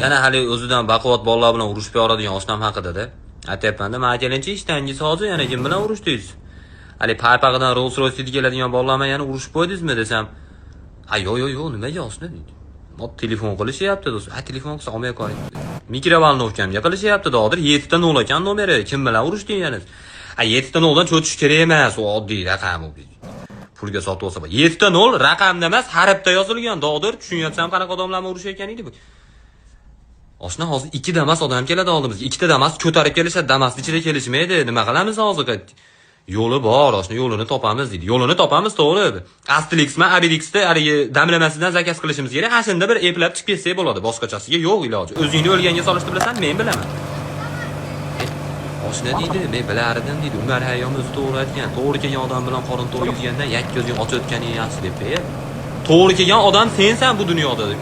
Yana hali o'zidan baquvvat bolalar bilan urushib yoradigan oshnam haqida-da. Aytayapman-da, men kelinchi ishdangiz hozir yana kim bilan urushdingiz? Hali paypag'idan Rolls-Royce keladigan bolalar bilan yana urushib qo'ydingizmi desam, "Ha, yo'q, nimaga osna?" deydi. "Mot telefon qilishyapti do'st." "Ha, telefon qilsa olmay qo'ying." Mikrovolnovkamga qilishyapti hozir 7 ta 0 ekan nomeri. Kim bilan urushdingiz? "Ha, 7 ta 0 dan cho'chish kerak emas, u oddiy raqam u." Pulga sotib olsa, 7 ta 0 raqamda emas, harfda yozilgan. Dodir, tushunyapsam qanaqa odamlar urushayotgan edi bu. Oshna hozir 2 Damas odam keladi oldimizga. 2 ta Damas ko'tarib kelishadi, Damas ichida kelishmaydi. Nima qilamiz hozir? Yo'li bor, oshna yo'lini topamiz deydi. Yo'lini topamiz, to'g'ri. Asterixma, Obelixda haligi damlamasidan zakaz qilishimiz kerak. Ashunda bir eplab chiqib ketsak bo'ladi, boshqachasiga yo'q iloji. O'zingni o'lganga solishni bilasan, men bilaman. Oshna deydi, men bilardim deydi. Umar Hayyom o'zi to'g'ri aytgan. To'g'ri kelgan odam bilan qorin to'ygizganda yakka o'zing och o'tganing yaxshi deb. To'g'ri kelgan odam sensan bu dunyoda deb.